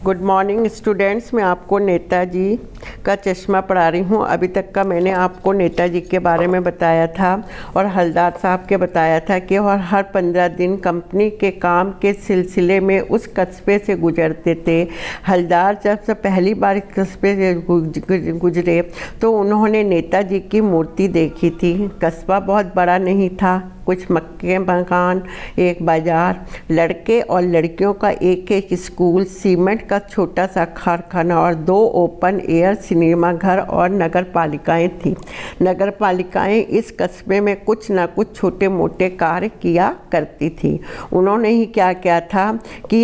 Good morning students. मैं आपको नेताजी का चश्मा पढ़ा रही हूँ। अभी तक का मैंने आपको नेताजी के बारे में बताया था और हलदार साहब के बताया था कि हर 15 दिन कंपनी के काम के सिलसिले में उस कस्बे से गुजरते थे। हलदार जब से पहली बार इस कस्बे से गुजरे तो उन्होंने नेताजी की मूर्ति देखी थी। कस्बा बहुत बड़ा नहीं था, कुछ मक्के मकान, एक बाज़ार, लड़के और लड़कियों का एक एक स्कूल, सीमेंट का छोटा सा कारखाना और 2 ओपन एयर सिनेमा घर और नगर पालिकाएँ थीं। नगर पालिकाएँ इस कस्बे में कुछ ना कुछ छोटे मोटे कार्य किया करती थी। उन्होंने ही क्या किया था कि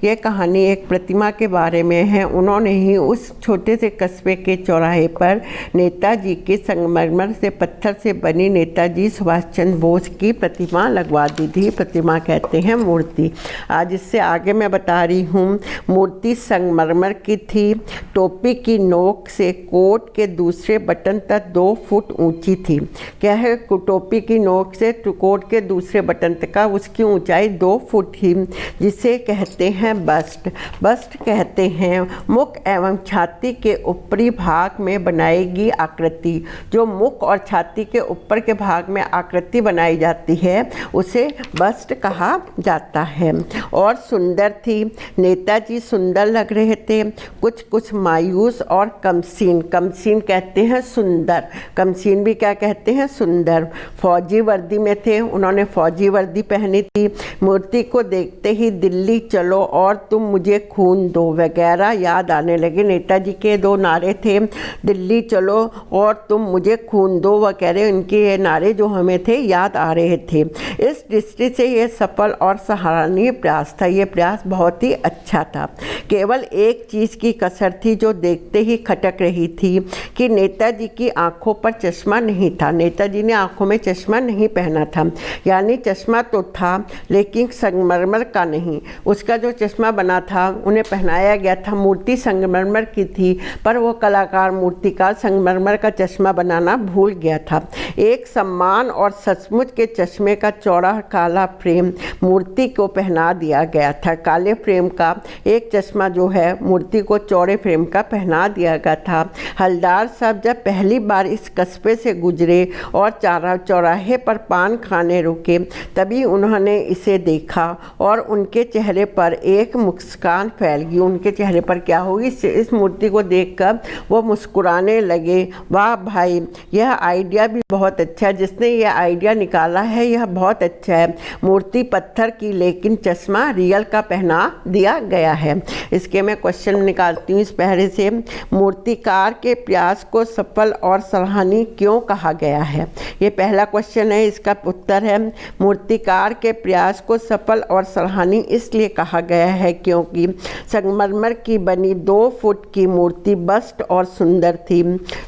ये कहानी एक प्रतिमा के बारे में है। उन्होंने ही उस छोटे से कस्बे के चौराहे पर नेताजी के संगमरमर से पत्थर से बनी नेताजी सुभाष चंद्र बोस की प्रतिमा लगवा दी थी। प्रतिमा कहते हैं मूर्ति। आज इससे आगे मैं बता रही हूँ। मूर्ति संगमरमर की थी। टोपी की नोक से कोट के दूसरे बटन तक 2 फुट ऊंची थी। क्या है? टोपी की नोक से कोट के दूसरे बटन तक का उसकी ऊंचाई 2 फुट थी, जिसे कहते हैं बस्ट। बस्ट कहते हैं मुख एवं छाती के ऊपरी भाग में बनाएगी आकृति। जो मुख और छाती के ऊपर के भाग में आकृति बनाई जाती है उसे बस्ट कहा जाता है। और सुंदर थी। नेताजी सुंदर लग रहे थे। कुछ मायूस और कमसीन। कमसीन कहते हैं सुंदर, कमसीन भी क्या कहते हैं? सुंदर। फौजी वर्दी में थे। उन्होंने फौजी वर्दी पहनी थी। मूर्ति को देखते ही दिल्ली चलो और तुम मुझे खून दो वगैरह याद आने लगे। नेताजी के 2 नारे थे, दिल्ली चलो और तुम मुझे खून दो वगैरह। इनके ये नारे जो हमें थे याद आ रहे थे। इस दृष्टि से ये सफल और सराहनीय प्रयास था। ये प्रयास बहुत ही अच्छा था। केवल एक चीज़ की कसर थी जो देखते ही खटक रही थी कि नेताजी की आंखों पर चश्मा नहीं था। नेताजी ने आंखों में चश्मा नहीं पहना था, यानी चश्मा तो था लेकिन संगमरमर का नहीं। उसका जो चश्मा बना था उन्हें पहनाया गया था। मूर्ति संगमरमर की थी पर वो कलाकार मूर्तिकार संगमरमर का चश्मा बनाना भूल गया था। एक सम्मान और सचमुच के चश्मे का चौड़ा काला फ्रेम मूर्ति को पहना दिया गया था। काले फ्रेम का एक चश्मा जो है मूर्ति को चौड़े फ्रेम का पहना दिया गया था। हलदार साहब जब पहली बार इस कस्बे से गुजरे और चौराहे पर पान खाने रुके तभी उन्होंने इसे देखा और उनके चेहरे पर एक मुस्कान फैल गई। उनके चेहरे पर क्या हुई? इस मूर्ति को देखकर वो मुस्कुराने लगे। वाह भाई, यह आइडिया भी बहुत अच्छा है। जिसने यह आइडिया निकाला है यह बहुत अच्छा है। मूर्ति पत्थर की लेकिन चश्मा रियल का पहना दिया गया है। इसके मैं क्वेश्चन निकालती हूँ इस पहले से। मूर्तिकार के प्रयास को सफल और सराहनीय क्यों कहा गया है? ये पहला क्वेश्चन है। इसका उत्तर है मूर्तिकार के प्रयास को सफल और सराहनीय इसलिए कहा गया है क्योंकि संगमरमर की बनी 2 फुट की मूर्ति बस्ट और सुंदर थी।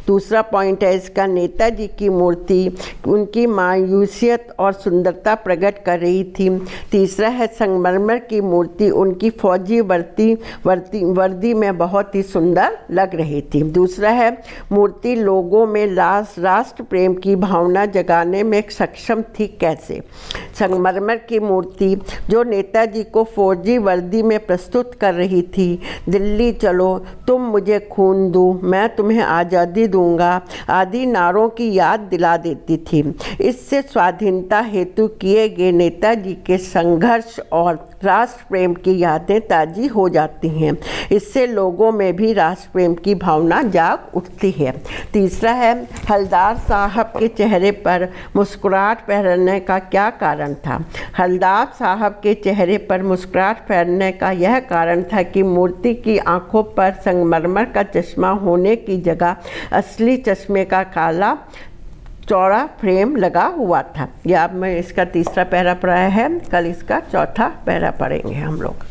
दूसरा पॉइंट है इसका, नेताजी की मूर्ति उनकी मायूसियत और सुंदरता प्रकट कर रही थी। तीसरा है संगमरमर की मूर्ति उनकी फौजी वर्दी में बहुत ही सुंदर लग रही थी। दूसरा है मूर्ति लोगों में राष्ट्र प्रेम की भावना जगाने में सक्षम थी। कैसे? संगमरमर की मूर्ति जो नेताजी को फौजी वर्दी में प्रस्तुत कर रही थी, दिल्ली चलो, तुम मुझे खून दो, मैं तुम्हें आज़ादी दूंगा आदि नारों की याद दिला देती थी। इससे स्वाधीनता हेतु किए गए नेताजी के संघर्ष और राष्ट्र प्रेम की यादें ताज़ी हो जाती हैं। इससे लोगों में भी राष्ट्र प्रेम की भावना जाग उठती है। तीसरा है हलदार साहब के चेहरे पर मुस्कुराहट फहराने का क्या कारण था? हलदार साहब के चेहरे पर मुस्कुराहट फहराने का यह कारण था कि मूर्ति की आंखों पर संगमरमर का चश्मा होने की जगह असली चश्मे का काला चौड़ा फ्रेम लगा हुआ था। यह अब मैं इसका तीसरा पैरा पढ़ाया है, कल इसका चौथा पैरा पढ़ेंगे हम लोग।